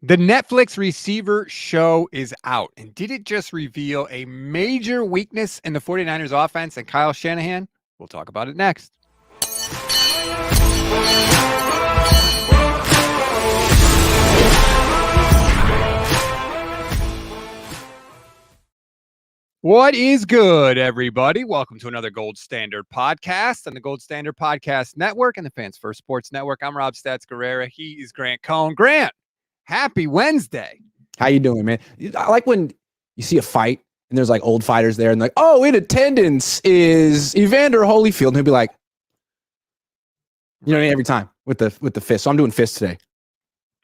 The Netflix receiver show is out. And did it just reveal a major weakness in the 49ers offense and Kyle Shanahan? We'll talk about it next. What is good, everybody? Welcome to another Gold Standard podcast on the Gold Standard Podcast Network and the Fans First Sports Network. I'm Rob Stats Guerrera. He is Grant Cohn. Grant, happy Wednesday. How you doing, man? I like when you see a fight and there's like old fighters there and like, oh, in attendance is Evander Holyfield. And he'll be like, you know what I mean? Every time with the fist. So I'm doing fists today.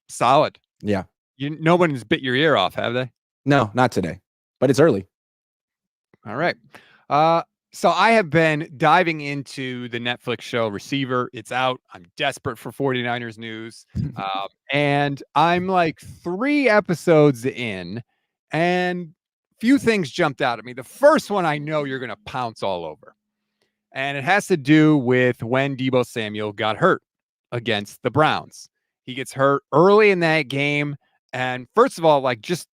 Solid. Yeah. No one's bit your ear off, have they? No, not today, but it's early. All right. So I have been diving into the Netflix show Receiver. It's out. I'm desperate for 49ers news. And I'm like 3 episodes in, and few things jumped out at me. The first one I know you're going to pounce all over. And it has to do with when Deebo Samuel got hurt against the Browns. He gets hurt early in that game. And first of all, like just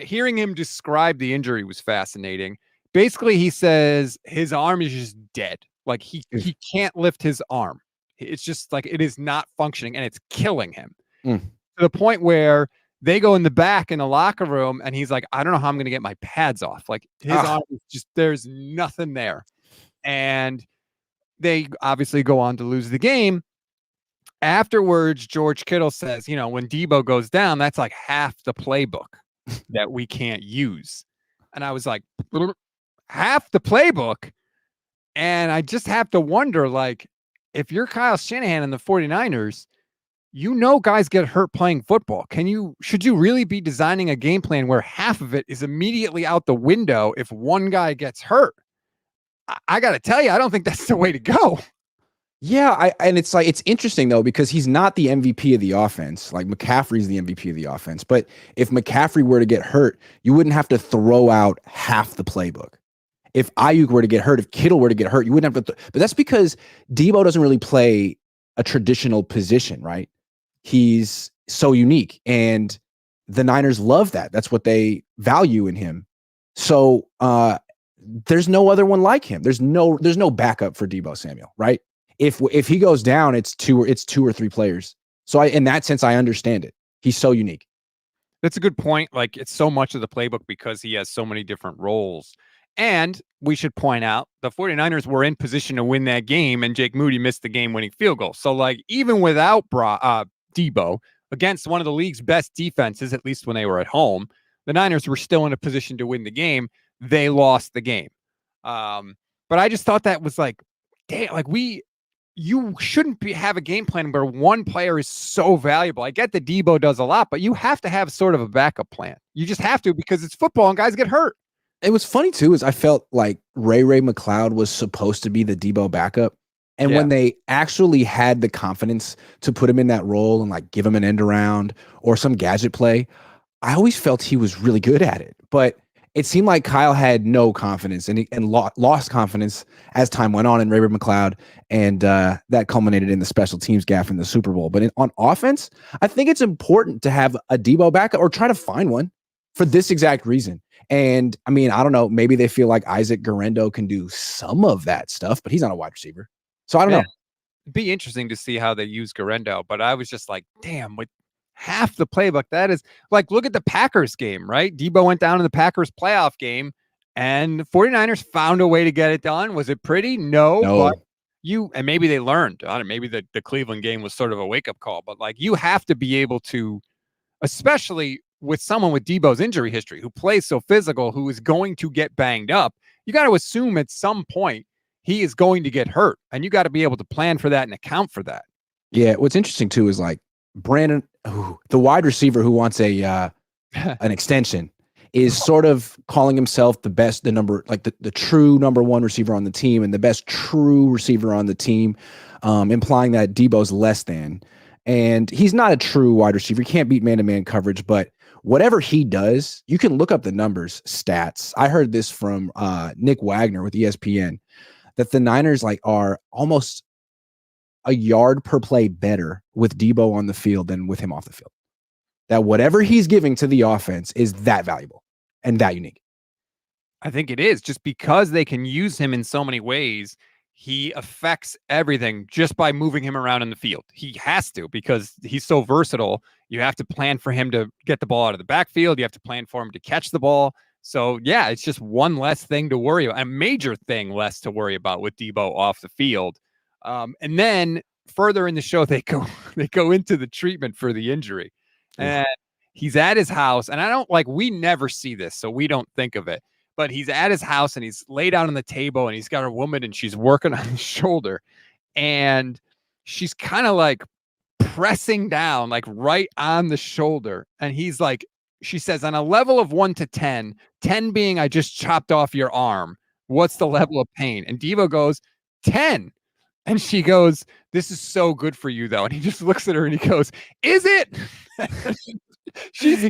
hearing him describe the injury was fascinating. Basically, he says his arm is just dead. Like he can't lift his arm. It's just like it is not functioning and it's killing him to the point where they go in the back in the locker room and he's like, I don't know how I'm going to get my pads off. Like his arm is just, there's nothing there. And they obviously go on to lose the game. Afterwards, George Kittle says, you know, when Deebo goes down, that's like half the playbook that we can't use. And I was like, half the playbook. And I just have to wonder, like, if you're Kyle Shanahan and the 49ers, you know guys get hurt playing football. Should you really be designing a game plan where half of it is immediately out the window if one guy gets hurt? I got to tell you, I don't think that's the way to go. Yeah, and it's like it's interesting though because he's not the MVP of the offense. Like McCaffrey's the MVP of the offense. But if McCaffrey were to get hurt, you wouldn't have to throw out half the playbook. If Aiyuk were to get hurt, if Kittle were to get hurt, you wouldn't have to. But that's because Deebo doesn't really play a traditional position, right? He's so unique, and the Niners love that. That's what they value in him. So there's no other one like him. There's no backup for Deebo Samuel, right? If he goes down, it's two or three players. So in that sense, I understand it. He's so unique. That's a good point. Like it's so much of the playbook because he has so many different roles. And we should point out the 49ers were in position to win that game and Jake Moody missed the game-winning field goal. So like even without Deebo against one of the league's best defenses, at least when they were at home, the Niners were still in a position to win the game. They lost the game. But I just thought that was like, damn, like you shouldn't have a game plan where one player is so valuable. I get that Deebo does a lot, but you have to have sort of a backup plan. You just have to because it's football and guys get hurt. It was funny too, is I felt like Ray McCloud was supposed to be the Deebo backup. And when they actually had the confidence to put him in that role and like give him an end around or some gadget play, I always felt he was really good at it. But it seemed like Kyle had no confidence and lost confidence as time went on in Ray McCloud. And that culminated in the special teams gaffe in the Super Bowl. But on offense, I think it's important to have a Deebo backup or try to find one for this exact reason. And I mean, I don't know, maybe they feel like Isaac Guerrero can do some of that stuff, but he's not a wide receiver. So I don't know. It'd be interesting to see how they use Guerrero, but I was just like, damn, with half the playbook, that is like, look at the Packers game, right? Deebo went down in the Packers playoff game and the 49ers found a way to get it done. Was it pretty? No. But and maybe they learned. I don't know, maybe the Cleveland game was sort of a wake-up call, but like you have to be able to, especially with someone with Deebo's injury history who plays so physical, who is going to get banged up, you got to assume at some point he is going to get hurt. And you got to be able to plan for that and account for that. Yeah. What's interesting too is like Brandon, the wide receiver who wants an extension, is sort of calling himself the best, the true number one receiver on the team and the best true receiver on the team, implying that Deebo's less than. And he's not a true wide receiver. He can't beat man-to-man coverage, but whatever he does, you can look up the numbers, stats. I heard this from Nick Wagner with ESPN, that the Niners are almost a yard per play better with Deebo on the field than with him off the field. that whatever he's giving to the offense is that valuable and that unique. I think it is just because they can use him in so many ways. He affects everything just by moving him around in the field. He has to because he's so versatile. You have to plan for him to get the ball out of the backfield. You have to plan for him to catch the ball. So, yeah, it's just one less thing to worry about, a major thing less to worry about with Deebo off the field. And then further in the show, they go into the treatment for the injury. And he's at his house. And we never see this, so we don't think of it. But he's at his house and he's laid out on the table and he's got a woman and she's working on his shoulder. And she's kind of like pressing down, like right on the shoulder. And he's like, she says, on a level of 1 to 10, 10 being I just chopped off your arm, what's the level of pain? And Deebo goes, 10. And she goes, this is so good for you, though. And he just looks at her and he goes, is it?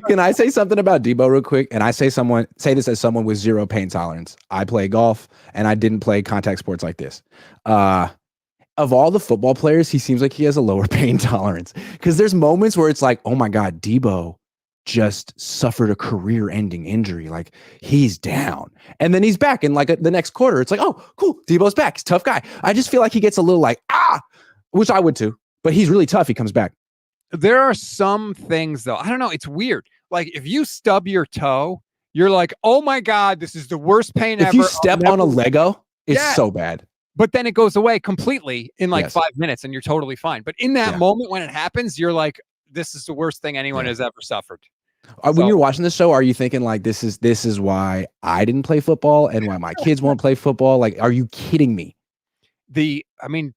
Can I say something about Deebo real quick? And I say this as someone with zero pain tolerance. I play golf and I didn't play contact sports like this. Of all the football players, he seems like he has a lower pain tolerance because there's moments where it's like, oh my God, Deebo just suffered a career-ending injury. Like he's down, and then he's back in like the next quarter. It's like, oh, cool, Deebo's back. He's a tough guy. I just feel like he gets a little like which I would too, but he's really tough. He comes back. There are some things though. I don't know. It's weird. Like if you stub your toe, you're like, oh my God, this is the worst pain ever. If you step on a Lego, it's so bad. But then it goes away completely in like 5 minutes and you're totally fine. But in that moment when it happens, you're like, this is the worst thing anyone has ever suffered. When you're watching this show, are you thinking like, this is why I didn't play football and why my kids won't play football? Like, are you kidding me?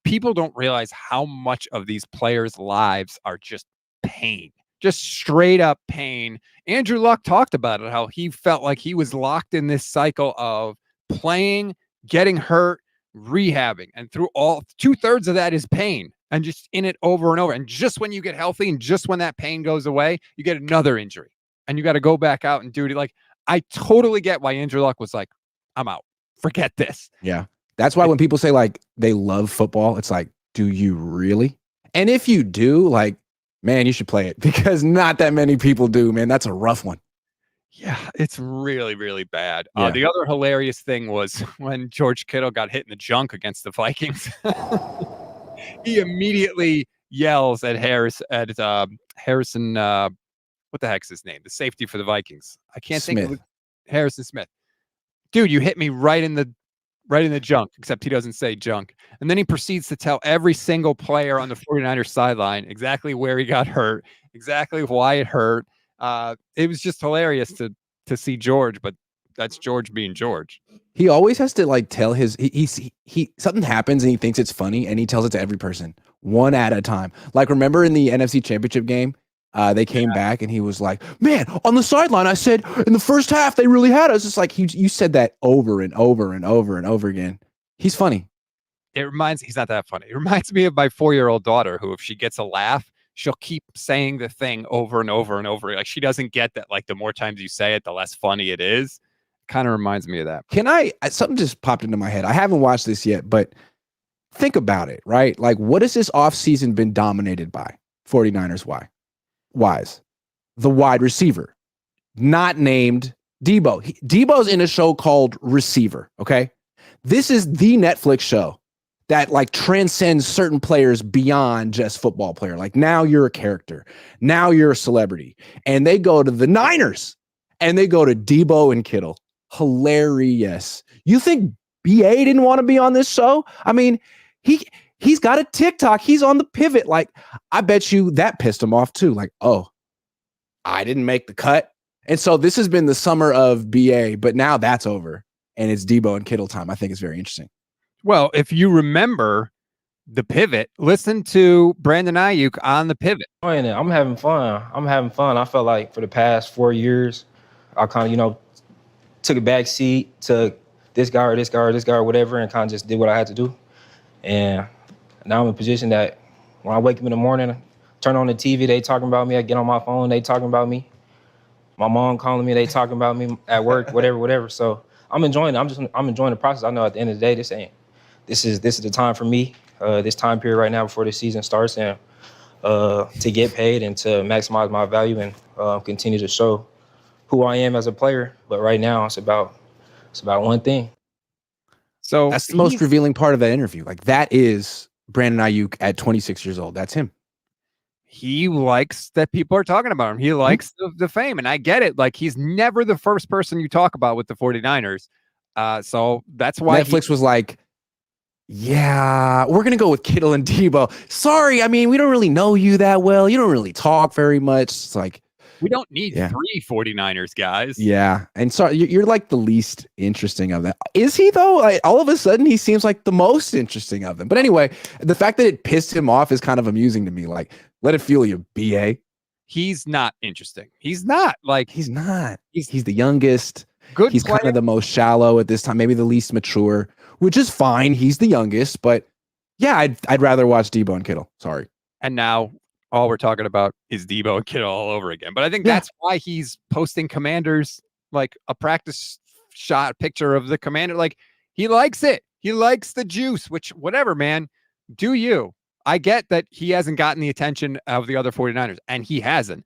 People don't realize how much of these players' lives are just pain, just straight up pain. Andrew Luck talked about it, how he felt like he was locked in this cycle of playing, getting hurt, rehabbing, and through all 2/3 of that is pain and just in it over and over. And just when you get healthy and just when that pain goes away, you get another injury and you got to go back out and do it. Like, I totally get why Andrew Luck was like, I'm out. Forget this. Yeah. That's why when people say like they love football, it's like, do you really? And if you do, like, man, you should play it because not that many people do, man. That's a rough one. Yeah, it's really, really bad. The other hilarious thing was when George Kittle got hit in the junk against the Vikings. He immediately yells at Harrison. What the heck's his name? The safety for the Vikings. I can't think of it. Harrison Smith. Dude, you hit me right in the junk, except he doesn't say junk. And then he proceeds to tell every single player on the 49ers sideline exactly where he got hurt, exactly why it hurt. It was just hilarious to see George, but that's George being George. He always has to like tell he something happens and he thinks it's funny and he tells it to every person one at a time. Like remember in the NFC Championship game, they came back and he was like, man, on the sideline, I said in the first half, they really had us. It's like you said that over and over and over and over again. He's funny. He's not that funny. It reminds me of my 4-year-old daughter who, if she gets a laugh, she'll keep saying the thing over and over and over. Like she doesn't get that, like the more times you say it, the less funny it is. Kind of reminds me of that. Something just popped into my head. I haven't watched this yet, but think about it, right? Like what has this offseason been dominated by? 49ers wise. The wide receiver, not named Deebo. Deebo's in a show called Receiver, okay? This is the Netflix show that like transcends certain players beyond just football player. Like now you're a character. Now you're a celebrity. And they go to the Niners and they go to Deebo and Kittle. Hilarious. You think BA didn't want to be on this show? I mean, he's got a TikTok. He's on the pivot. Like, I bet you that pissed him off too. Like, oh, I didn't make the cut. And so this has been the summer of BA, but now that's over and it's Deebo and Kittle time. I think it's very interesting. Well, if you remember the pivot, listen to Brandon Aiyuk on the pivot. I'm having fun. I felt like for the past 4 years, I kind of, took a back seat to this guy or whatever, and kind of just did what I had to do. And now I'm in a position that when I wake up in the morning, turn on the TV, they talking about me. I get on my phone, they talking about me. My mom calling me, they talking about me at work, whatever. So I'm enjoying it. I'm enjoying the process. I know at the end of the day, this is the time for me, this time period right now before the season starts. And to get paid and to maximize my value and continue to show who I am as a player. But right now, it's about one thing. So that's the most revealing part of that interview. Like, that is Brandon Aiyuk at 26 years old. That's him. He likes that people are talking about him. He likes the fame, and I get it. Like, he's never the first person you talk about with the 49ers. So that's why Netflix was like, yeah, we're going to go with Kittle and Deebo. Sorry, I mean, we don't really know you that well. You don't really talk very much. It's like, we don't need 3 49ers guys. Yeah. And so you're like the least interesting of them. Is he, though? Like, all of a sudden, he seems like the most interesting of them. But anyway, the fact that it pissed him off is kind of amusing to me. Like, let it fuel you, BA. He's not interesting. He's not. Like, he's not. He's the youngest. Good. He's kind of the most shallow at this time, maybe the least mature, which is fine. He's the youngest. But yeah, I'd rather watch Deebo and Kittle. Sorry. And now all we're talking about is Deebo and Kittle all over again. But I think that's why he's posting Commanders, like a practice shot picture of the Commander. Like, he likes it. He likes the juice, which, whatever, man, do you. I get that he hasn't gotten the attention of the other 49ers, and he hasn't.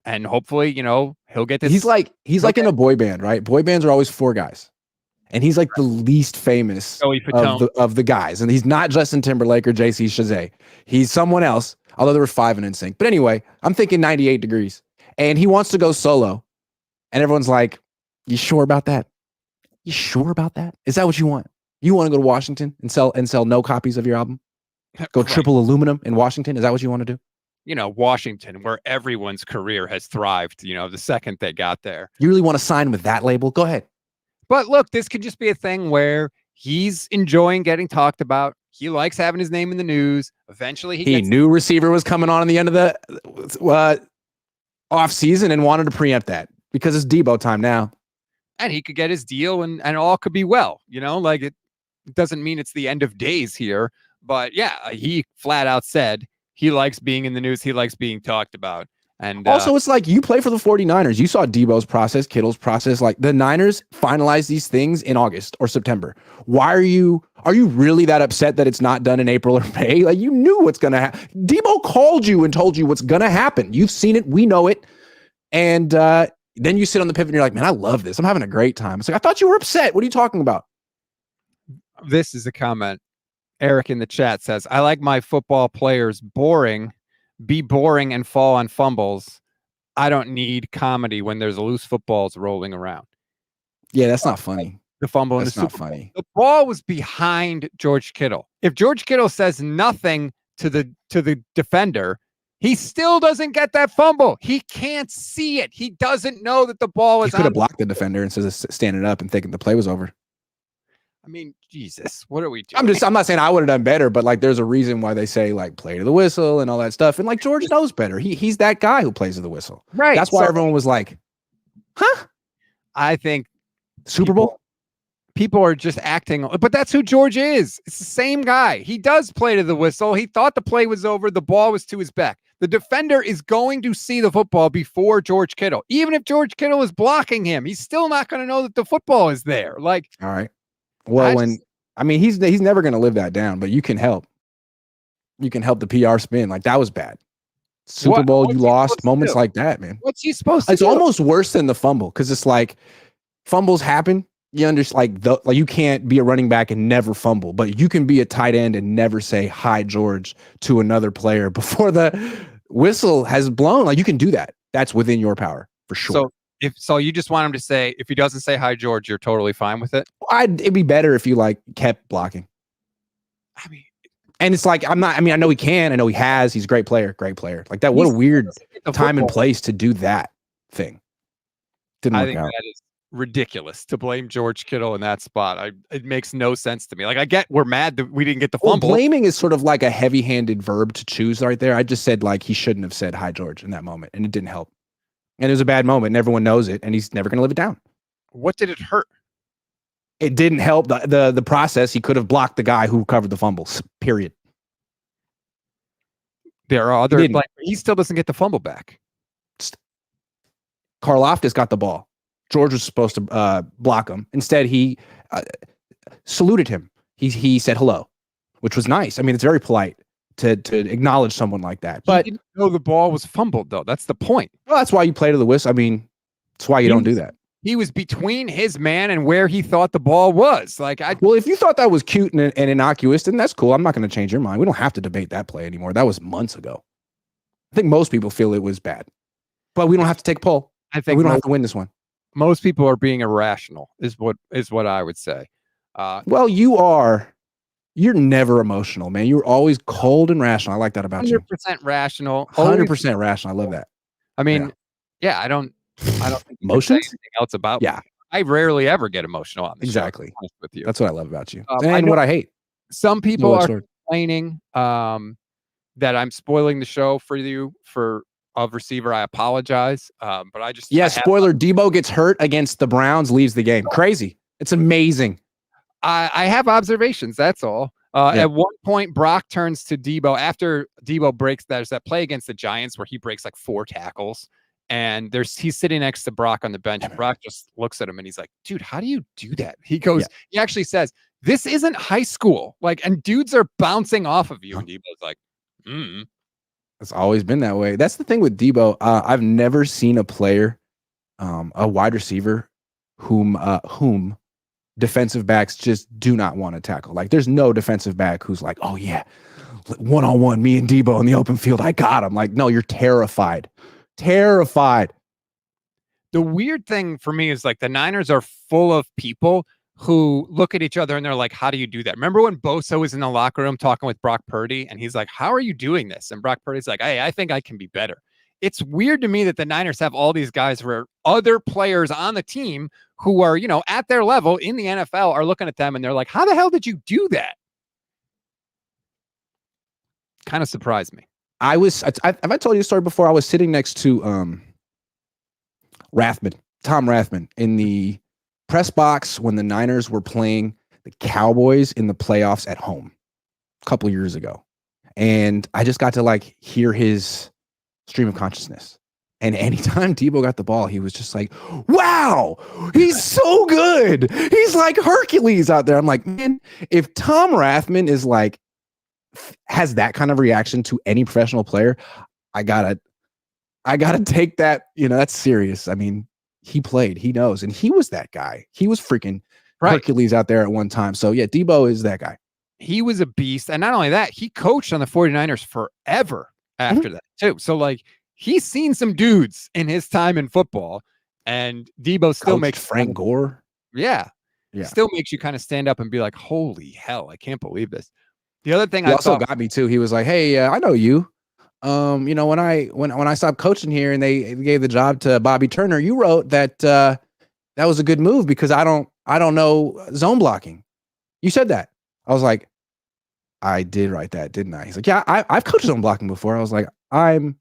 And hopefully, he'll get this. He's like in a boy band, right? Boy bands are always 4 guys. And he's like the least famous of the guys. And he's not Justin Timberlake or JC Chazé. He's someone else, although there were 5 in NSYNC. But anyway, I'm thinking 98 Degrees. And he wants to go solo. And everyone's like, you sure about that? You sure about that? Is that what you want? You want to go to Washington and sell no copies of your album? Go triple aluminum in Washington? Is that what you want to do? Washington, where everyone's career has thrived, the second they got there. You really want to sign with that label? Go ahead. But look, this could just be a thing where he's enjoying getting talked about. He likes having his name in the news. Eventually, he knew receiver was coming on in the end of the off season and wanted to preempt that because it's Deebo time now. And he could get his deal and all could be well. Like, it doesn't mean it's the end of days here. But yeah, he flat out said he likes being in the news. He likes being talked about. And also, it's like, you play for the 49ers. You saw Deebo's process, Kittle's process. Like, the Niners finalize these things in August or September. Why are you really that upset that it's not done in April or May? Like, you knew what's going to happen. Deebo called you and told you what's going to happen. You've seen it. We know it. And then you sit on the pivot and you're like, man, I love this. I'm having a great time. It's like, I thought you were upset. What are you talking about? This is a comment. Eric in the chat says, I like my football players be boring and fall on fumbles. I don't need comedy when there's loose footballs rolling around. Yeah, that's not funny. The fumble that's not funny. The ball was behind George Kittle. If George Kittle says nothing to the defender, he still doesn't get that fumble. He can't see it. He doesn't know that the ball is. He could have blocked the defender instead of standing up and thinking the play was over. I mean, Jesus, what are we doing? I'm not saying I would have done better, but like, there's a reason why they say like play to the whistle and all that stuff. And like, George knows better. He's that guy who plays to the whistle. Right. That's why everyone was like, huh? I think Super Bowl. People are just acting, but that's who George is. It's the same guy. He does play to the whistle. He thought the play was over. The ball was to his back. The defender is going to see the football before George Kittle. Even if George Kittle is blocking him, he's still not going to know that the football is there. Like, all right. Well, he's never going to live that down, but you can help. You can help the PR spin. Like, that was bad. Super Bowl, you lost. Moments like that, man. What's he supposed to do? It's almost worse than the fumble because it's like fumbles happen. You understand, like you can't be a running back and never fumble, but you can be a tight end and never say hi, George, to another player before the whistle has blown. Like, you can do that. That's within your power for sure. So you just want him to say, if he doesn't say hi, George, you're totally fine with it? It'd be better if you like kept blocking. I mean, and it's like, I know he can. I know he has. He's a great player. Like that. What a weird time and place to do that thing. Didn't work out. That is ridiculous to blame George Kittle in that spot. It makes no sense to me. Like, I get we're mad that we didn't get the fumble. Well, blaming is sort of like a heavy-handed verb to choose right there. I just said like he shouldn't have said hi, George, in that moment, and it didn't help. And it was a bad moment, and everyone knows it, and he's never going to live it down. What did it hurt? It didn't help the process. He could have blocked the guy who covered the fumbles, period. There are other, he still doesn't get the fumble back. Karlaftis got the ball. George was supposed to block him. Instead, he saluted him. He said hello, which was nice. I mean, it's very polite. to acknowledge someone like that. But he didn't know the ball was fumbled, though. That's the point. well, that's why you play to the whistle. I mean, that's why you don't do that. He was between his man and where he thought the ball was. Well, if you thought that was cute and innocuous, then that's cool. I'm not going to change your mind. We don't have to debate that play anymore. That was months ago. I think most people feel it was bad, but we don't have to take a poll. I think we don't have to win this one. Most people are being irrational, is what I would say. Well, you are. You're never emotional, man. You're always cold and rational. I like that about 100% you. 100% rational. 100% rational. I love that. I mean, yeah, I don't think emotions. anything else about yeah. me. I rarely ever get emotional on the exactly. show, with you. That's what I love about you. And what I hate. Some people are complaining that I'm spoiling the show for you of receiver. I apologize, but I just spoiler. Deebo gets hurt against the Browns, leaves the game. Crazy. It's amazing. I have observations. That's all. At one point, Brock turns to Deebo after Deebo breaks. There's that play against the Giants where he breaks like 4 tackles, and he's sitting next to Brock on the bench. And Brock just looks at him and he's like, "Dude, how do you do that?" He goes, he actually says, "This isn't high school." And dudes are bouncing off of you, and Deebo's like, It's always been that way. That's the thing with Deebo. I've never seen a player, a wide receiver, whom defensive backs just do not want to tackle. Like, there's no defensive back who's like, "Oh yeah, 1-on-1, me and Deebo in the open field, I got him." Like, no, you're terrified. Terrified. The weird thing for me is like the Niners are full of people who look at each other and they're like, "How do you do that?" Remember when Bosa was in the locker room talking with Brock Purdy and he's like, "How are you doing this?" And Brock Purdy's like, "Hey, I think I can be better." It's weird to me that the Niners have all these guys where other players on the team who are, at their level in the NFL are looking at them and they're like, "How the hell did you do that?" Kind of surprised me. Have I told you a story before? I was sitting next to Tom Rathman, in the press box when the Niners were playing the Cowboys in the playoffs at home a couple years ago. And I just got to hear his stream of consciousness. And anytime Deebo got the ball, he was just like, "Wow, he's so good. He's like Hercules out there." I'm like, man, if Tom Rathman is has that kind of reaction to any professional player, I gotta take that, that's serious. I mean, he played, he knows, and he was that guy. He was freaking Hercules out there at one time. So yeah, Deebo is that guy. He was a beast. And not only that, he coached on the 49ers forever after that too. So he's seen some dudes in his time in football, and Deebo still makes Frank Gore. Yeah. Still makes you kind of stand up and be like, "Holy hell, I can't believe this." The other thing he also got me too. He was like, "Hey, I know you. When I stopped coaching here and they gave the job to Bobby Turner, you wrote that that was a good move because I don't know zone blocking. You said that." I was like, "I did write that, didn't I?" He's like, "Yeah, I've coached zone blocking before." I was like, "I'm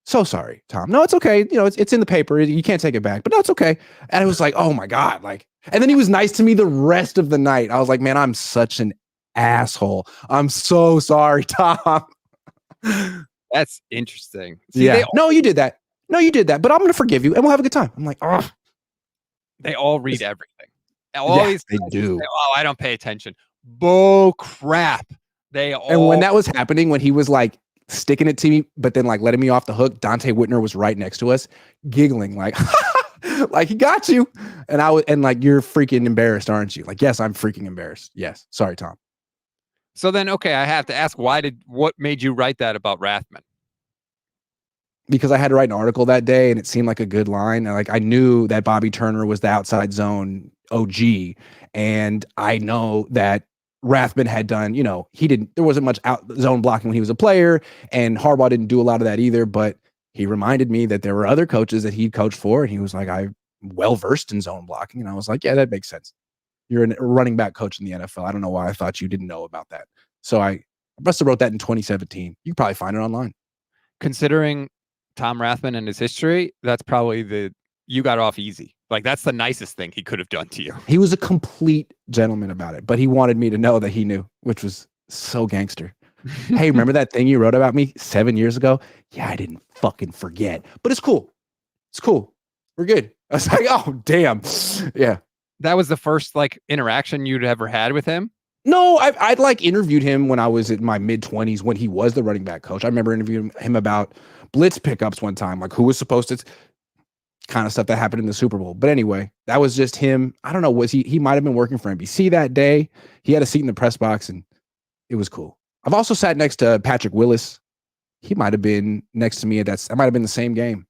so sorry, Tom. No, it's okay. It's in the paper. You can't take it back, but no, it's okay." And it was like, oh my God. And then he was nice to me the rest of the night. I was like, man, I'm such an asshole. I'm so sorry, Tom. That's interesting. See, no, you did that. But I'm going to forgive you and we'll have a good time. I'm like, oh. They all read everything. They do. Say, "Oh, I don't pay attention." Bull crap. And when that was happening, when he was sticking it to me, but then letting me off the hook, Dante Whitner was right next to us, giggling he got you. And you're freaking embarrassed, aren't you? Yes, I'm freaking embarrassed. Yes. Sorry, Tom. So then, okay, I have to ask, what made you write that about Rathman? Because I had to write an article that day and it seemed like a good line. And I knew that Bobby Turner was the outside zone OG. And I know that Rathman had done, there wasn't much out zone blocking when he was a player, and Harbaugh didn't do a lot of that either, but he reminded me that there were other coaches that he coached for. And he was like, "I'm well-versed in zone blocking." And I was like, yeah, that makes sense. You're a running back coach in the NFL. I don't know why I thought you didn't know about that. So I must have wrote that in 2017. You can probably find it online. Considering Tom Rathman and his history, that's probably you got off easy. That's the nicest thing he could have done to you. He was a complete gentleman about it, but he wanted me to know that he knew, which was so gangster. "Hey, remember that thing you wrote about me 7 years ago?" "Yeah, I didn't fucking forget, but it's cool. It's cool. We're good." I was like, oh, damn. Yeah. That was the first interaction you'd ever had with him? No, I'd like interviewed him when I was in my mid-20s when he was the running back coach. I remember interviewing him about blitz pickups one time, like who was supposed to kind of stuff that happened in the Super Bowl. But anyway, that was just him. I don't know, was he might have been working for NBC that day. He had a seat in the press box and it was cool. I've also sat next to Patrick Willis. He might have been next to me that might have been the same game.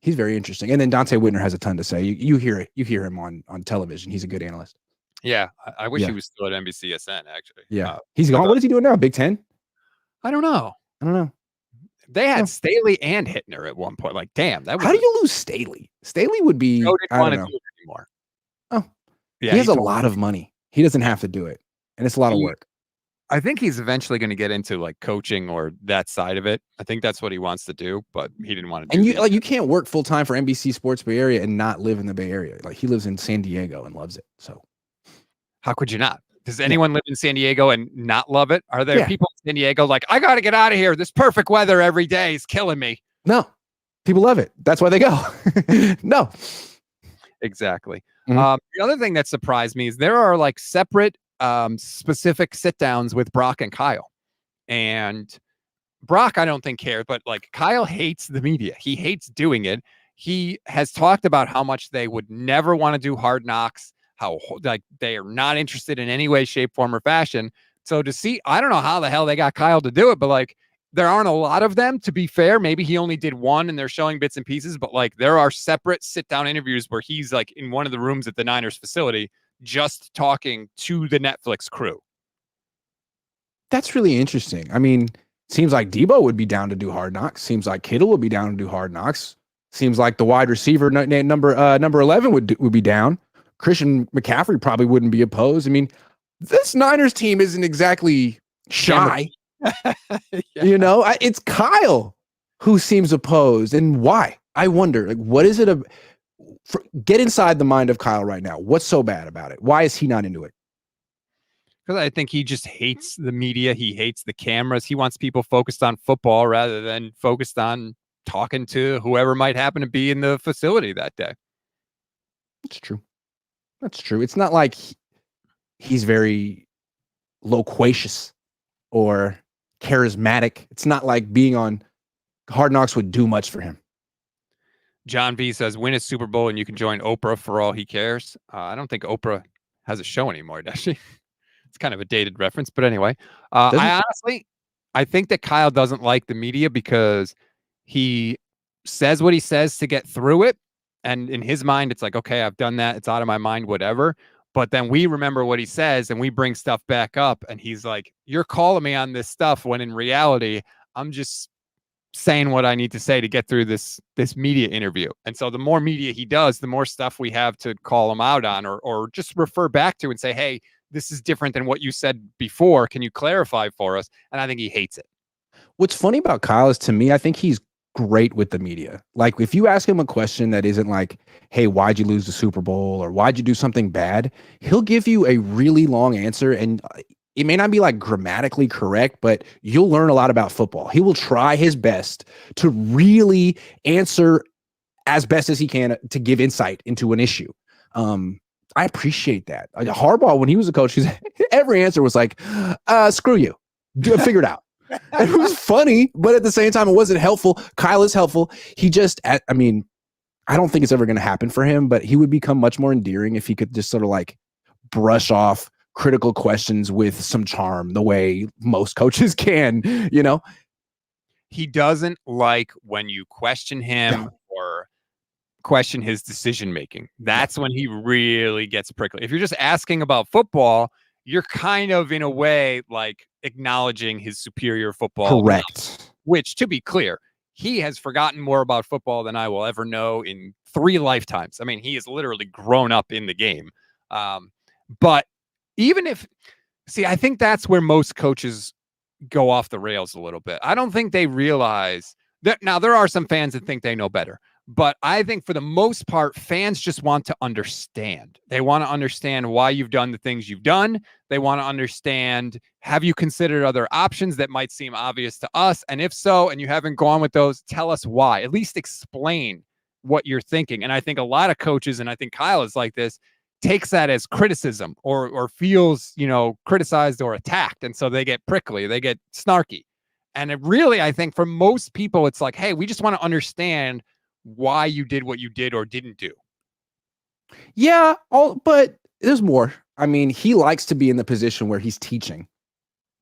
He's very interesting. And then Dante Whitner has a ton to say. You hear it. You hear him on television. He's a good analyst. Yeah, I wish he was still at NBCSN, actually. Yeah. He's gone. What is he doing now? Big Ten? I don't know. They had Staley and Hittner at one point. Like, damn. How do you lose Staley? Staley would be. Joe didn't want to do it anymore. Oh. Yeah, he has a lot of money. He doesn't have to do it. And it's a lot of work. I think he's eventually going to get into like coaching or that side of it. I think that's what he wants to do, but he didn't want to do it. And you can't work full time for NBC Sports Bay Area and not live in the Bay Area. Like, he lives in San Diego and loves it. So how could you not? Does anyone live in San Diego and not love it? Are there people in San Diego like, I got to get out of here. This perfect weather every day is killing me. No, people love it. That's why they go. No, exactly. The other thing that surprised me is there are like separate specific sit downs with Brock and Kyle, and Brock I don't think cares, but like Kyle hates the media. He hates doing it. He has talked about how much they would never want to do Hard Knocks, how like they are not interested in any way, shape, form, or fashion. So to see, I don't know how the hell they got Kyle to do it, but like there aren't a lot of them, to be fair. Maybe he only did one and they're showing bits and pieces, but like there are separate sit down interviews where he's like in one of the rooms at the Niners facility just talking to the Netflix crew. That's really interesting. I mean, seems like Deebo would be down to do Hard Knocks. Seems like Kittle would be down to do Hard Knocks. Seems like the wide receiver number 11 would be down. Christian McCaffrey probably wouldn't be opposed. I mean, this Niners team isn't exactly shy. You know, it's Kyle who seems opposed. And why? I wonder, like, what is it? Get inside the mind of Kyle right now. What's so bad about it? Why is he not into it? Because I think he just hates the media. He hates the cameras. He wants people focused on football rather than focused on talking to whoever might happen to be in the facility that day. That's true. That's true. It's not like he's very loquacious or charismatic. It's not like being on Hard Knocks would do much for him. John B says, win a Super Bowl and you can join Oprah for all he cares. I don't think Oprah has a show anymore, does she? It's kind of a dated reference, but anyway. I think that Kyle doesn't like the media because he says what he says to get through it. And in his mind, it's like, okay, I've done that. It's out of my mind, whatever. But then we remember what he says and we bring stuff back up. And he's like, you're calling me on this stuff when in reality, I'm just saying what I need to say to get through this media interview. And so the more media he does, the more stuff we have to call him out on or just refer back to and say, hey, this is different than what you said before. Can you clarify for us? And I think he hates it. What's funny about Kyle is, to me, I think he's great with the media. Like, if you ask him a question that isn't like, hey, why'd you lose the Super Bowl or why'd you do something bad? He'll give you a really long answer, and it may not be like grammatically correct, but you'll learn a lot about football. He will try his best to really answer as best as he can to give insight into an issue. I appreciate that. Harbaugh, when he was a coach, every answer was like, screw you. Figure it out. And it was funny, but at the same time, it wasn't helpful. Kyle is helpful. He just, I mean, I don't think it's ever going to happen for him, but he would become much more endearing if he could just sort of like brush off critical questions with some charm, the way most coaches can, you know? He doesn't like when you question him or question his decision-making. That's when he really gets prickly. If you're just asking about football, you're kind of, in a way, like acknowledging his superior football. Correct. Which, to be clear, he has forgotten more about football than I will ever know in 3 lifetimes. I mean, he has literally grown up in the game. But even if, I think that's where most coaches go off the rails a little bit. I don't think they realize that. Now, there are some fans that think they know better. But I think for the most part, fans just want to understand. They want to understand why you've done the things you've done. They want to understand, have you considered other options that might seem obvious to us? And if so, and you haven't gone with those, tell us why. At least explain what you're thinking. And I think a lot of coaches, and I think Kyle is like this, takes that as criticism or feels, criticized or attacked. And so they get prickly, they get snarky. And it really, I think for most people, it's like, hey, we just want to understand why you did what you did or didn't do. Yeah, but there's more. I mean, he likes to be in the position where he's teaching,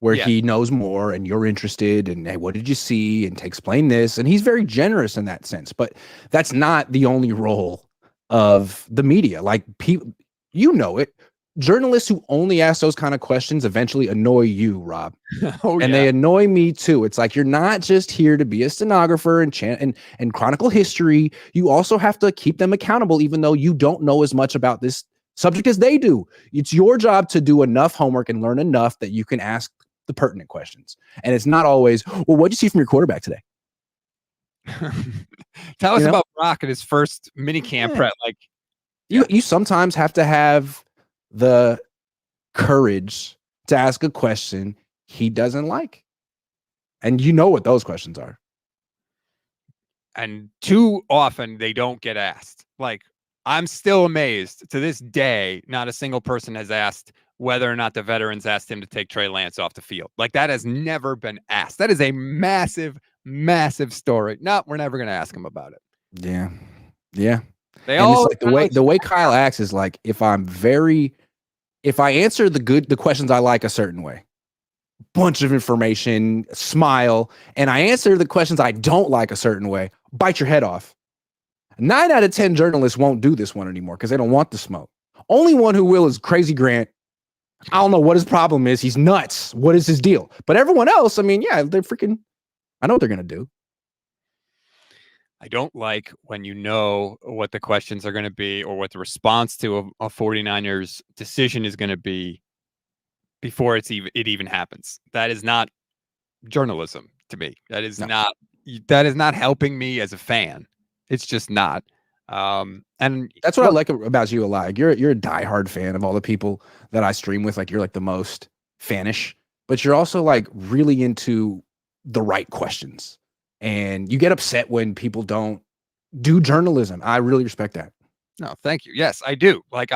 where he knows more and you're interested and, hey, what did you see? And to explain this. And he's very generous in that sense. But that's not the only role of the media. Like, people, it. Journalists who only ask those kind of questions eventually annoy you, Rob. And they annoy me too. It's like, you're not just here to be a stenographer and chant and chronicle history. You also have to keep them accountable, even though you don't know as much about this subject as they do. It's your job to do enough homework and learn enough that you can ask the pertinent questions. And it's not always, well, what'd you see from your quarterback today? Tell us about Brock at his first mini camp prep. Like, you sometimes have to have the courage to ask a question he doesn't like. And you know what those questions are. And too often they don't get asked. Like, I'm still amazed to this day, not a single person has asked whether or not the veterans asked him to take Trey Lance off the field. Like, that has never been asked. That is a massive, massive story. No, we're never going to ask him about it. Yeah. Yeah. They and all it's like the way Kyle acts is like, if I answer the questions I like a certain way, bunch of information, smile, and I answer the questions I don't like a certain way, bite your head off. 9 out of 10 journalists won't do this one anymore because they don't want the smoke. Only one who will is Crazy Grant. I don't know what his problem is. He's nuts. What is his deal? But everyone else, I mean, yeah, they're freaking, I know what they're going to do. I don't like when you know what the questions are going to be or what the response to a 49ers decision is going to be before it even happens. That is not journalism to me. That is not helping me as a fan. It's just not. And that's what I like about you a lot. Like, you're a diehard fan of all the people that I stream with. Like, you're like the most fanish, but you're also like really into the right questions. And you get upset when people don't do journalism. I really respect that. No, thank you. Yes, I do. Like,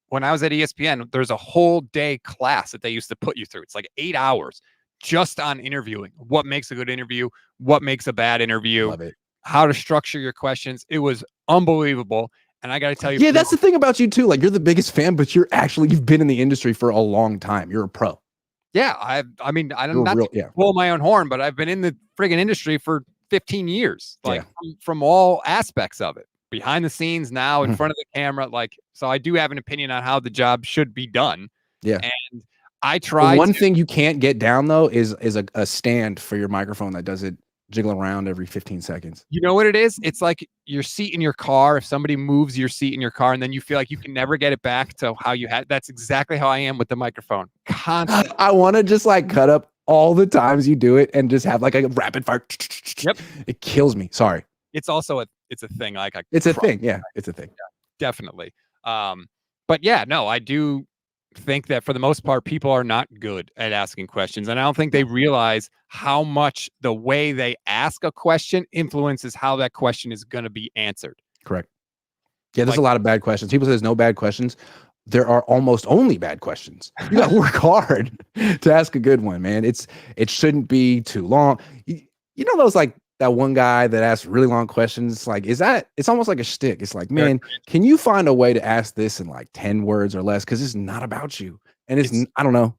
when I was at ESPN, there's a whole day class that they used to put you through. It's like 8 hours just on interviewing. What makes a good interview? What makes a bad interview? Love it. How to structure your questions. It was unbelievable. And I got to tell you. Yeah, that's the thing about you too. Like, you're the biggest fan, but you've been in the industry for a long time. You're a pro. Yeah. I mean, I'm not blow my own horn, but I've been in the friggin' industry for 15 years, like from all aspects of it, behind the scenes, now in front of the camera. Like, so I do have an opinion on how the job should be done. Yeah. And I try. One thing you can't get down though is a stand for your microphone that does it jiggle around every 15 seconds. You know what it is? It's like your seat in your car. If somebody moves your seat in your car and then you feel like you can never get it back to how you had, that's exactly how I am with the microphone. Constantly. I want to just like cut up all the times you do it and just have like a rapid fire. Yep. It kills me. Sorry. It's also it's a thing. Like, it's a thing. Yeah. It's a thing. Yeah, definitely. But yeah, no, I do think that for the most part, people are not good at asking questions. And I don't think they realize how much the way they ask a question influences how that question is going to be answered. Correct. Yeah, there's a lot of bad questions. People say there's no bad questions. There are almost only bad questions. You got to work hard to ask a good one, man. It shouldn't be too long. You know those, like, that one guy that asks really long questions, like, it's almost like a shtick. It's like, man, can you find a way to ask this in like 10 words or less? Because it's not about you. And it's I don't know.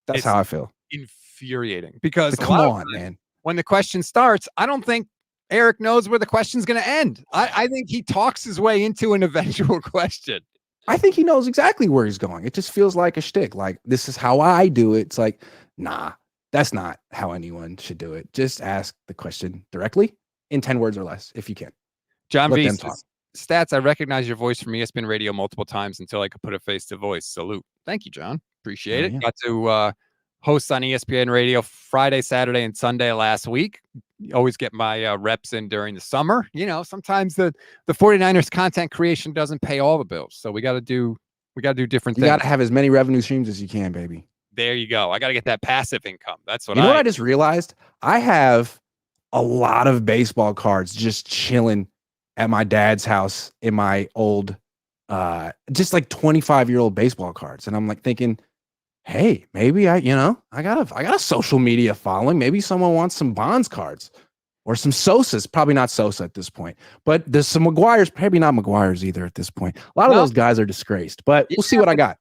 That's how I feel. Infuriating. Because come on, man. When the question starts, I don't think Eric knows where the question's going to end. I think he talks his way into an eventual question. I think he knows exactly where he's going. It just feels like a shtick. Like, this is how I do it. It's like, nah. That's not how anyone should do it. Just ask the question directly in 10 words or less, if you can. John V. Stats, I recognize your voice from ESPN Radio multiple times until I could put a face to voice. Salute. Thank you, John. Appreciate it. Yeah. Got to host on ESPN Radio Friday, Saturday, and Sunday last week. Always get my reps in during the summer. You know, sometimes the 49ers content creation doesn't pay all the bills. So we got to do different things. You got to have as many revenue streams as you can, baby. There you go. I got to get that passive income. That's what you know what I just realized? I have a lot of baseball cards just chilling at my dad's house in my old just like 25-year-old baseball cards. And I'm like thinking, hey, maybe I got a social media following. Maybe someone wants some Bonds cards or some Sosas. Probably not Sosa at this point, but there's some McGuire's, maybe not McGuire's either at this point. A lot of those guys are disgraced, but we'll see what I got.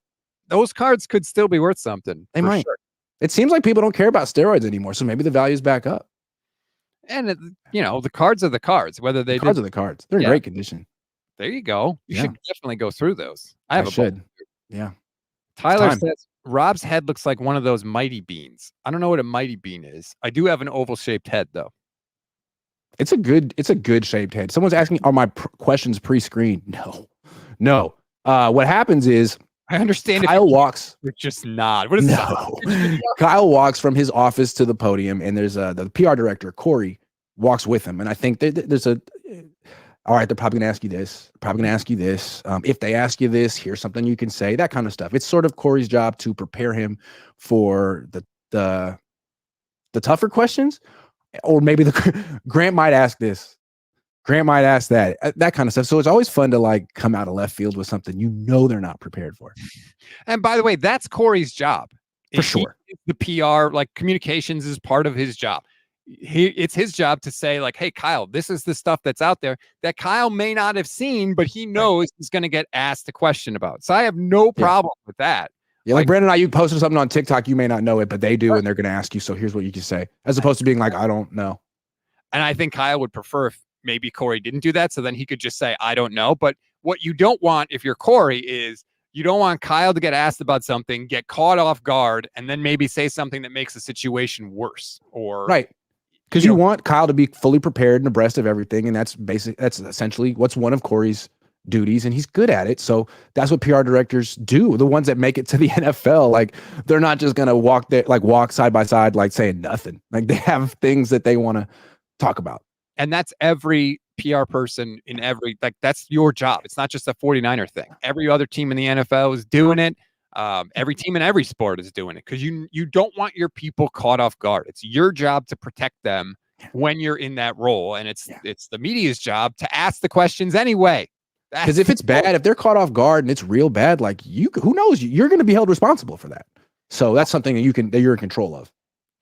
Those cards could still be worth something. They might. Sure. It seems like people don't care about steroids anymore, so maybe the value's back up. And the cards are the cards. Whether they cards are the cards. They're in great condition. There you go. You should definitely go through those. I should. Yeah. Tyler says Rob's head looks like one of those mighty beans. I don't know what a mighty bean is. I do have an oval shaped head though. It's a good shaped head. Someone's asking, are my questions pre-screened? No. What happens is I understand Kyle walks. It's just not. What is that? Kyle walks from his office to the podium, and there's the PR director, Corey, walks with him. And I think there's all right, they're probably going to ask you this. Probably going to ask you this. If they ask you this, here's something you can say, that kind of stuff. It's sort of Corey's job to prepare him for the tougher questions, or maybe Grant might ask this. Grant might ask that kind of stuff. So it's always fun to like come out of left field with something they're not prepared for. And by the way, that's Corey's job. For sure. The PR, like communications is part of his job. It's his job to say like, hey, Kyle, this is the stuff that's out there that Kyle may not have seen, but he knows he's going to get asked a question about. So I have no problem with that. Yeah, like Brandon Aiyuk posted something on TikTok. You may not know it, but they do, and they're going to ask you. So here's what you can say, as opposed to being like, I don't know. And I think Kyle would prefer if maybe Corey didn't do that, so then he could just say, I don't know. But what you don't want if you're Corey is you don't want Kyle to get asked about something, get caught off guard, and then maybe say something that makes the situation worse. Or right. Because you want Kyle to be fully prepared and abreast of everything. And that's essentially what's one of Corey's duties. And he's good at it. So that's what PR directors do. The ones that make it to the NFL, like they're not just going to walk side by side, like saying nothing. Like they have things that they want to talk about. And that's every PR person in that's your job. It's not just a 49er thing. Every other team in the NFL is doing it. Every team in every sport is doing it because you don't want your people caught off guard. It's your job to protect them when you're in that role. And it's the media's job to ask the questions anyway. Because if it's bad, if they're caught off guard and it's real bad, like who knows, you're going to be held responsible for that. So that's something that you're in control of.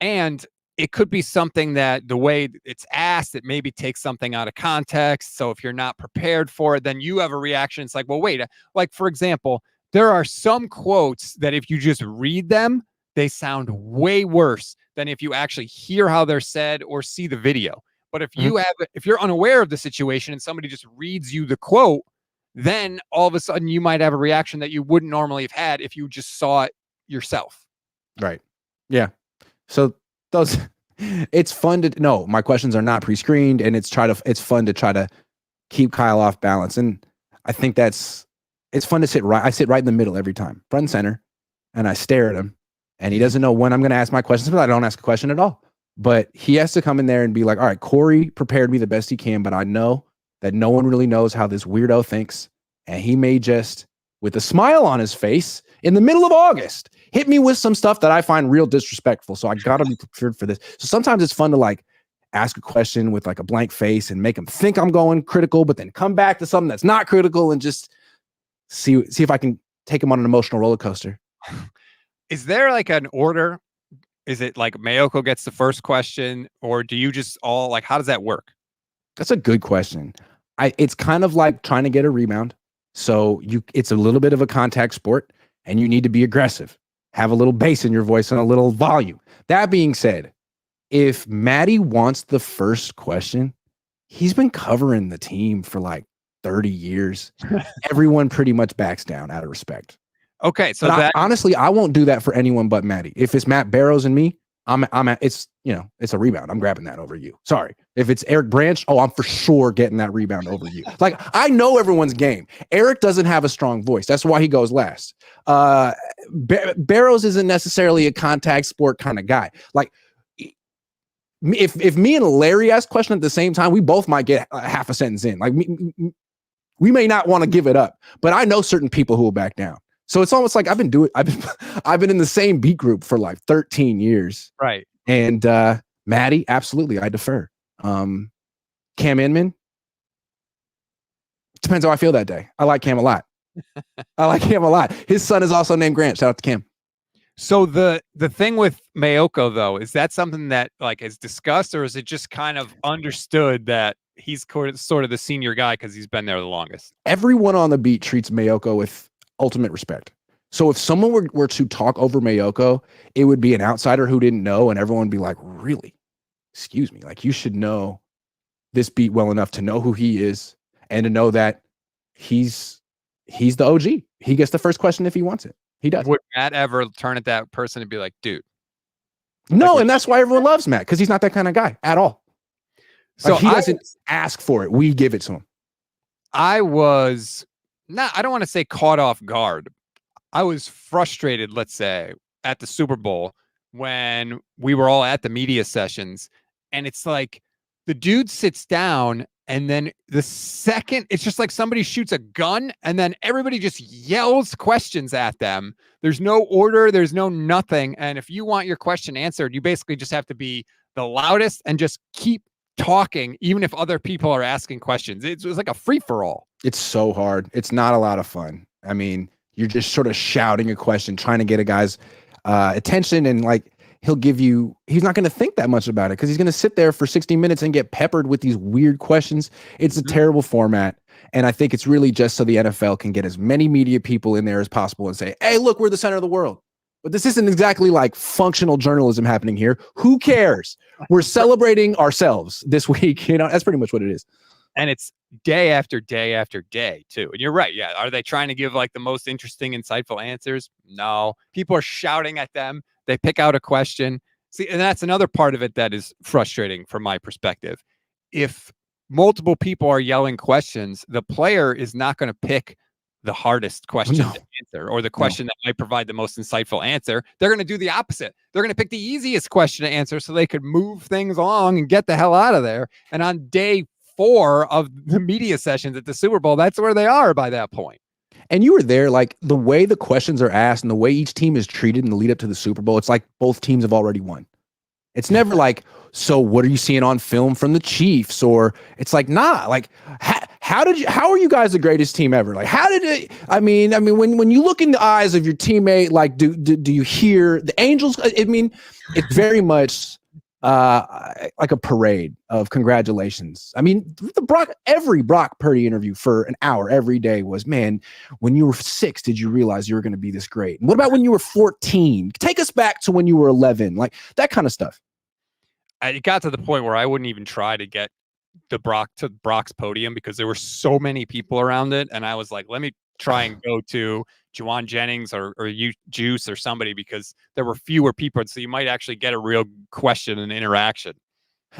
And it could be something that the way it's asked, it maybe takes something out of context. So if you're not prepared for it, then you have a reaction. It's like, well, wait, like for example, there are some quotes that if you just read them, they sound way worse than if you actually hear how they're said or see the video. But if you're unaware of the situation and somebody just reads you the quote, then all of a sudden you might have a reaction that you wouldn't normally have had if you just saw it yourself. Right. Yeah. So it's fun to know my questions are not pre-screened, and it's fun to try to keep Kyle off balance. And I think it's fun to sit right. I sit right in the middle every time, front and center, and I stare at him. And he doesn't know when I'm going to ask my questions, but I don't ask a question at all. But he has to come in there and be like, all right, Corey prepared me the best he can, but I know that no one really knows how this weirdo thinks. And he may just, with a smile on his face, in the middle of August, hit me with some stuff that I find real disrespectful. So I got to be prepared for this. So sometimes it's fun to like ask a question with like a blank face and make him think I'm going critical, but then come back to something that's not critical and just see if I can take him on an emotional roller coaster. Is there like an order? Is it like Mayoko gets the first question, or do you just all like, how does that work? That's a good question. It's kind of like trying to get a rebound. So it's a little bit of a contact sport and you need to be aggressive, have a little bass in your voice and a little volume. That being said, if Maddie wants the first question, he's been covering the team for like 30 years. Everyone pretty much backs down out of respect. Okay. So honestly, I won't do that for anyone but Maddie. If it's Matt Barrows and me, it's a rebound. I'm grabbing that over you. Sorry. If it's Eric Branch, I'm for sure getting that rebound over you. Like, I know everyone's game. Eric doesn't have a strong voice. That's why he goes last. Barrows isn't necessarily a contact sport kind of guy. Like, if me and Larry ask a question at the same time, we both might get half a sentence in. Like, we may not want to give it up, but I know certain people who will back down. So it's almost like I've been in the same beat group for like 13 years. Right. And Maddie, absolutely, I defer. Cam Inman, depends how I feel that day. I like Cam a lot. I like Cam a lot. His son is also named Grant. Shout out to Cam. So the thing with Mayoko though, is that something that like is discussed, or is it just kind of understood that he's sort of the senior guy because he's been there the longest? Everyone on the beat treats Mayoko with ultimate respect. So if someone were to talk over Mayoko, it would be an outsider who didn't know, and everyone would be like, really? Excuse me. Like, you should know this beat well enough to know who he is and to know that he's the OG. He gets the first question if he wants it. He does. Would Matt ever turn at that person and be like, dude? No, and that's why everyone loves Matt, because he's not that kind of guy at all. So he doesn't ask for it. We give it to him. I was not, I don't want to say caught off guard. I was frustrated, let's say, at the Super Bowl when we were all at the media sessions. And it's like the dude sits down, and then the second, it's just like somebody shoots a gun and then everybody just yells questions at them. There's no order. There's no nothing. And if you want your question answered, you basically just have to be the loudest and just keep talking, even if other people are asking questions. It was like a free for all. It's so hard. It's not a lot of fun. I mean, you're just sort of shouting a question, trying to get a guy's attention, and like he's not going to think that much about it because he's going to sit there for 60 minutes and get peppered with these weird questions. It's a terrible format. And I think it's really just so the NFL can get as many media people in there as possible and say, hey, look, we're the center of the world. But this isn't exactly like functional journalism happening here. Who cares? We're celebrating ourselves this week. That's pretty much what it is. And it's day after day after day, too. And you're right. Yeah. Are they trying to give like the most interesting, insightful answers? No. People are shouting at them. They pick out a question. See, and that's another part of it that is frustrating from my perspective. If multiple people are yelling questions, the player is not going to pick the hardest question to answer or the question that might provide the most insightful answer. They're going to do the opposite. They're going to pick the easiest question to answer so they could move things along and get the hell out of there. And on day 4 of the media sessions at the Super Bowl, that's where they are by that point. And you were there, like the way the questions are asked and the way each team is treated in the lead up to the Super Bowl, it's like both teams have already won. It's never like, so what are you seeing on film from the Chiefs? Or it's like, nah, like how are you guys the greatest team ever? Like, how did it, I mean, when you look in the eyes of your teammate, like, do you hear the Angels? I mean, it's very much like a parade of congratulations. I mean, every Brock Purdy interview for an hour every day was, man, when you were 6, did you realize you were going to be this great? And what about when you were 14? Take us back to when you were 11, like that kind of stuff. It got to the point where I wouldn't even try to get Brock's podium because there were so many people around it. And I was like, let me try and go to Juwan Jennings or Juice or somebody, because there were fewer people. So you might actually get a real question and interaction.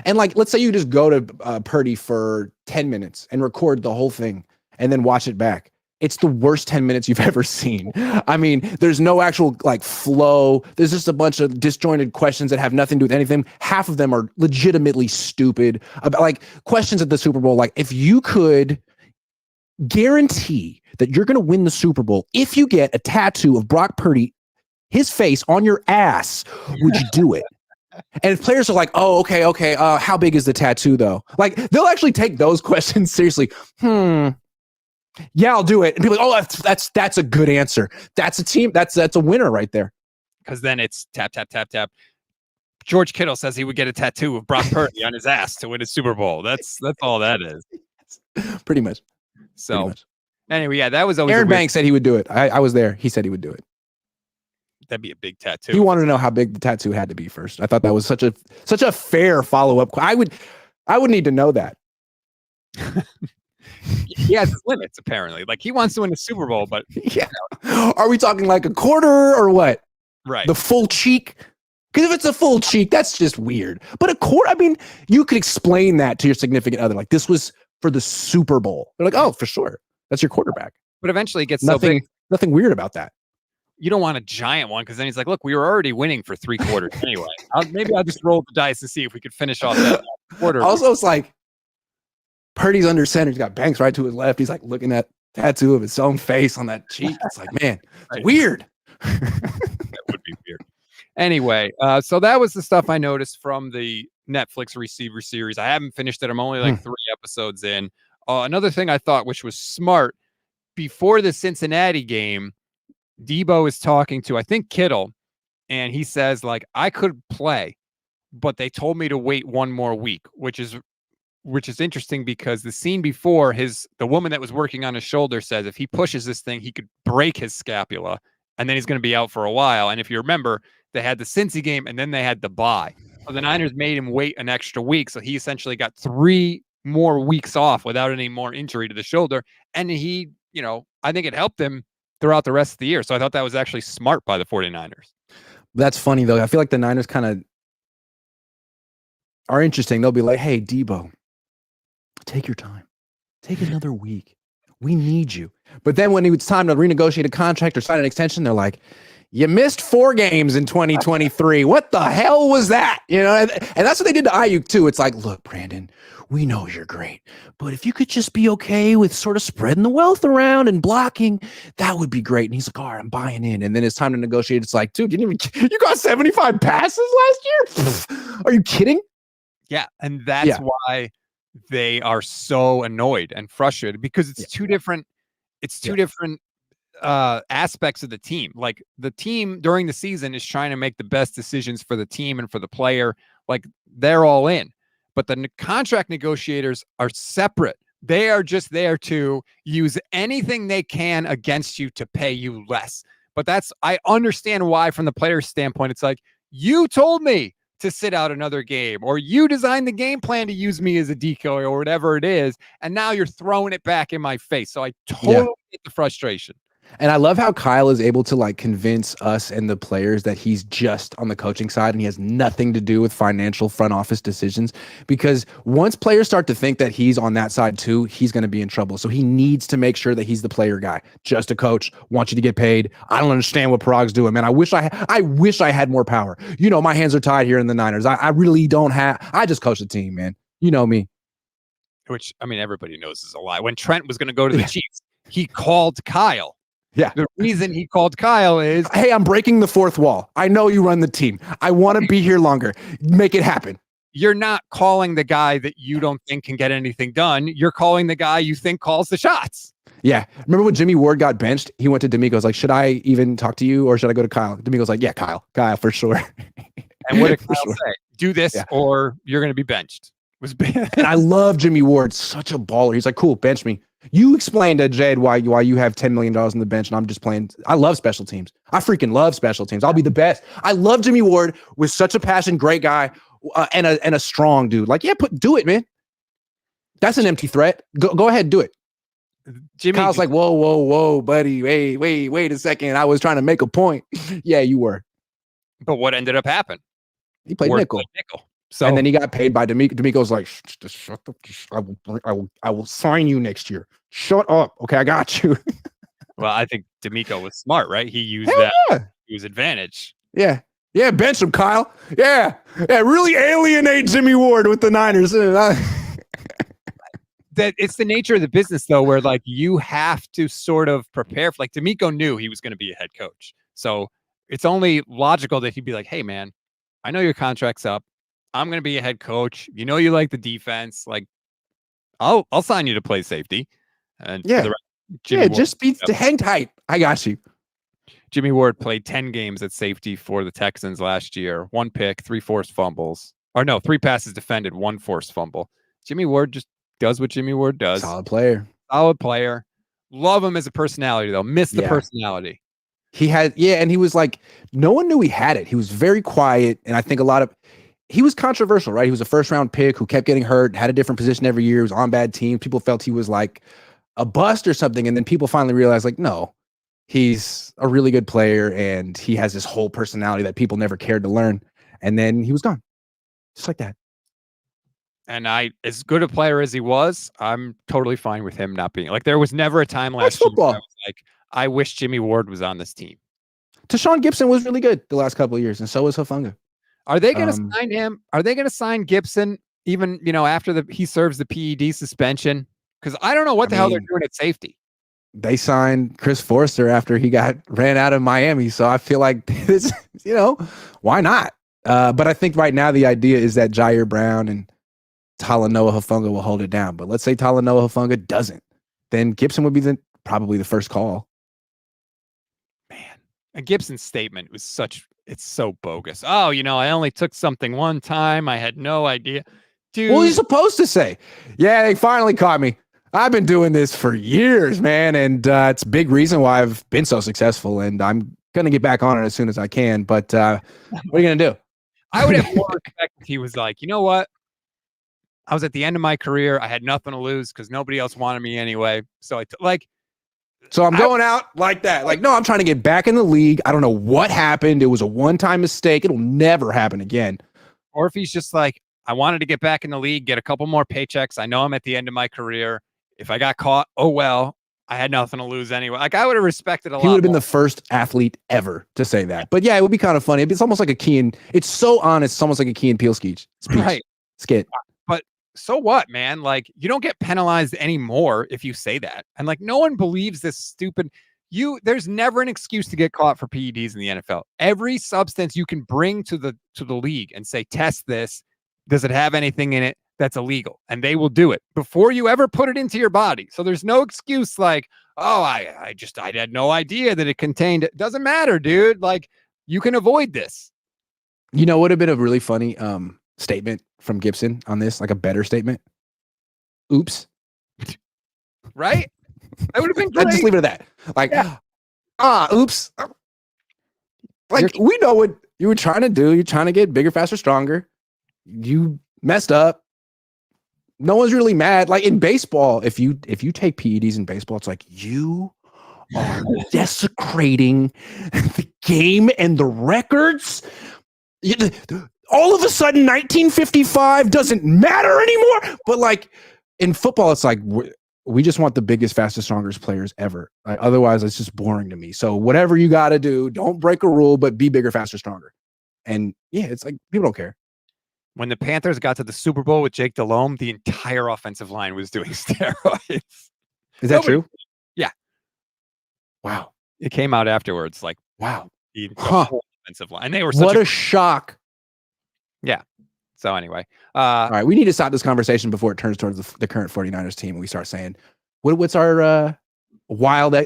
And like, let's say you just go to Purdy for 10 minutes and record the whole thing and then watch it back. It's the worst 10 minutes you've ever seen. I mean, there's no actual like flow. There's just a bunch of disjointed questions that have nothing to do with anything. Half of them are legitimately stupid. About like questions at the Super Bowl. Like, if you could guarantee that you're going to win the Super Bowl if you get a tattoo of Brock Purdy, his face on your ass, would you do it? And if players are like, oh, okay. How big is the tattoo though? Like, they'll actually take those questions seriously. Yeah, I'll do it. And people are like, oh, that's a good answer. That's a team. That's a winner right there. Because then it's tap, tap, tap, tap. George Kittle says he would get a tattoo of Brock Purdy on his ass to win a Super Bowl. That's all that is. Pretty much. So anyway, yeah, that was always Aaron Banks said he would do it. I was there. He said he would do it. That'd be a big tattoo. He wanted to know how big the tattoo had to be first. I thought that was such a fair follow-up. I would need to know that. He has his limits, apparently. Like, he wants to win a Super Bowl, but yeah. Are we talking like a quarter or what? Right. The full cheek? Because if it's a full cheek, that's just weird. But a quarter, I mean, you could explain that to your significant other. Like, this was for the Super Bowl. They're like, oh, for sure. That's your quarterback. But eventually it gets nothing, so big. Nothing weird about that. You don't want a giant one, because then he's like, look, we were already winning for 3 quarters anyway. Maybe I'll just roll the dice and see if we could finish off that quarter. Also, it's like, Purdy's under center. He's got Banks right to his left. He's like looking at tattoo of his own face on that cheek. It's like, man, it's weird. That would be weird. Anyway, so that was the stuff I noticed from the Netflix receiver series. I haven't finished it. I'm only like 3 episodes in. Another thing I thought, which was smart, before the Cincinnati game, Deebo is talking to, I think, Kittle, and he says, like, I could play, but they told me to wait one more week, which is interesting because the scene before, the woman that was working on his shoulder says if he pushes this thing, he could break his scapula, and then he's going to be out for a while. And if you remember, they had the Cincy game, and then they had the bye. So the Niners made him wait an extra week, so he essentially got 3 more weeks off without any more injury to the shoulder. And he, I think it helped him throughout the rest of the year. So I thought that was actually smart by the 49ers. That's funny, though. I feel like the Niners kind of are interesting. They'll be like, hey, Deebo, take your time. Take another week. We need you. But then when it's time to renegotiate a contract or sign an extension, they're like, you missed 4 games in 2023. What the hell was that? And that's what they did to Aiyuk too. It's like, look, Brandon, we know you're great, but if you could just be okay with sort of spreading the wealth around and blocking, that would be great. And he's like, all right, I'm buying in. And then it's time to negotiate. It's like, dude, you got 75 passes last year? Are you kidding? Yeah, and that's why they are so annoyed and frustrated, because it's two different aspects of the team. Like, the team during the season is trying to make the best decisions for the team and for the player. Like, they're all in, but the contract negotiators are separate. They are just there to use anything they can against you to pay you less. But I understand why, from the player's standpoint, it's like, you told me to sit out another game, or you designed the game plan to use me as a decoy, or whatever it is, and now you're throwing it back in my face. So I totally get the frustration. And I love how Kyle is able to like convince us and the players that he's just on the coaching side and he has nothing to do with financial front office decisions, because once players start to think that he's on that side too, he's going to be in trouble. So he needs to make sure that he's the player guy. Just a coach, want you to get paid. I don't understand what Parag's doing, man. I wish I had more power. My hands are tied here in the Niners. I really don't have. I just coach the team, man. You know me. Which, I mean, everybody knows is a lie. When Trent was going to go to the Chiefs, he called Kyle. Yeah. The reason he called Kyle is, hey, I'm breaking the fourth wall. I know you run the team. I want to be here longer. Make it happen. You're not calling the guy that you don't think can get anything done. You're calling the guy you think calls the shots. Yeah. Remember when Jimmy Ward got benched? He went to D'Amico's like, should I even talk to you or should I go to Kyle? D'Amico's like, yeah, Kyle for sure. And what did Kyle say? Do this or you're going to be benched. And I love Jimmy Ward. Such a baller. He's like, cool, bench me. You explained to Jade why you have $10 million on the bench and I'm just playing. I love special teams. I freaking love special teams. I'll be the best. I love Jimmy Ward with such a passion, great guy, and a strong dude. Like, do it, man. That's an empty threat. Go ahead, do it. Kyle's like, whoa, buddy. Wait a second. I was trying to make a point. Yeah, you were. But what ended up happening? He played nickel. So, and then he got paid by D'Amico. D'Amico's like, shut up. I will sign you next year. Shut up. Okay, I got you. Well, I think D'Amico was smart, right? He used that to his advantage. Yeah. Yeah, bench him, Kyle. Yeah. Really alienate Jimmy Ward with the Niners. That it's the nature of the business, though, where like you have to sort of prepare for, like, D'Amico knew he was going to be a head coach. So it's only logical that he'd be like, hey, man, I know your contract's up. I'm going to be a head coach. You like the defense. Like, I'll sign you to play safety. And just hang tight. I got you. Jimmy Ward played 10 games at safety for the Texans last year. 1 pick, 3 forced fumbles. Or no, 3 passes defended, 1 forced fumble. Jimmy Ward just does what Jimmy Ward does. Solid player. Love him as a personality, though. Miss the personality. He had, and he was like, no one knew he had it. He was very quiet. And I think he was controversial, right? He was a first-round pick who kept getting hurt, had a different position every year, was on bad teams. People felt he was like a bust or something. And then people finally realized, like, no, he's a really good player and he has this whole personality that people never cared to learn. And then he was gone. Just like that. And as good a player as he was, I'm totally fine with him not being. Like, there was never a time last year where I was like, I wish Jimmy Ward was on this team. Tashawn Gibson was really good the last couple of years, and so was Hufanga. Are they going to sign him? Are they going to sign Gibson even, after he serves the PED suspension? Because I don't know what the hell they're doing at safety. They signed Chris Forster after he got ran out of Miami. So I feel like this, why not? But I think right now the idea is that Jair Brown and Talanoa Hufanga will hold it down. But let's say Talanoa Hufanga doesn't. Then Gibson would be the probably the first call. Man, and Gibson's statement was it's so bogus. Oh, I only took something one time. I had no idea. Dude. What are you supposed to say? Yeah, they finally caught me. I've been doing this for years, man, and it's a big reason why I've been so successful, and I'm going to get back on it as soon as I can, but what are you going to do? I would have more respect if he was like, you know what? I was at the end of my career. I had nothing to lose because nobody else wanted me anyway. So So I'm going out like that. Like, no, I'm trying to get back in the league. I don't know what happened. It was a one-time mistake. It'll never happen again. Or if he's just like, I wanted to get back in the league, get a couple more paychecks. I know I'm at the end of my career. If I got caught, oh well, I had nothing to lose anyway. Like, I would have respected a lot. He would have been more. the first athlete ever to say that. But yeah, it would be kind of funny. It's almost like a Key and it's so honest. It's almost like a Key and Peele speech. Right. Skit. But so what, man? Like, you don't get penalized anymore if you say that. And like, no one believes this stupid. There's never an excuse to get caught for PEDs in the NFL. Every substance you can bring to the league and say, test this. Does it have anything in it that's illegal? And they will do it before you ever put it into your body. So there's no excuse like, oh, I had no idea that it contained it. Doesn't matter, dude. Like, you can avoid this. You know, would have been a really funny statement from Gibson on this, like a better statement. Oops. Right? That would have been great. Let's just leave it at that. Like, oops. Like, we know what you were trying to do. You're trying to get bigger, faster, stronger. You messed up. No one's really mad. Like in baseball, if you take PEDs in baseball, it's like you are desecrating the game and the records. All of a sudden, 1955 doesn't matter anymore. But like in football, it's like we just want the biggest, fastest, strongest players ever. Like, otherwise, it's just boring to me. So whatever you got to do, don't break a rule, but be bigger, faster, stronger. And yeah, it's like people don't care. When the Panthers got to the Super Bowl with Jake Delhomme, the entire offensive line was doing steroids. Is that true? Yeah. Wow. It came out afterwards. Like, wow. The whole offensive line. And they were such what a shock. Yeah. So anyway. All right. We need to stop this conversation before it turns towards the current 49ers team. And we start saying, what's our wild,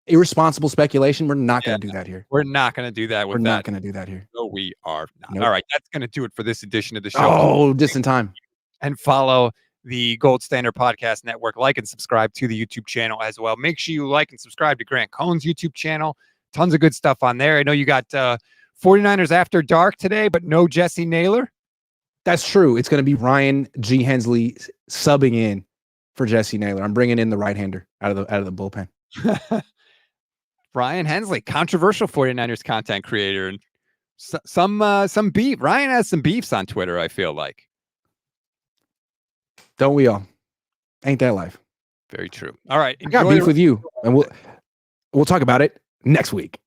irresponsible speculation? We're not going to do that here. We're not going to do that. We're not going to do that here. No, we are not. Nope. All right. That's going to do it for this edition of the show. Oh, just in time. And follow the Gold Standard Podcast Network. Like and subscribe to the YouTube channel as well. Make sure you like and subscribe to Grant Cohn's YouTube channel. Tons of good stuff on there. I know you got 49ers After Dark today, but no Jesse Naylor. That's true. It's going to be Ryan G. Hensley subbing in for Jesse Naylor. I'm bringing in the right-hander out of the bullpen. Ryan Hensley, controversial 49ers content creator, and some beef. Ryan has some beefs on Twitter, I feel like. Don't we all? Ain't that life? Very true. All right. I got beef with you, and we'll talk about it next week.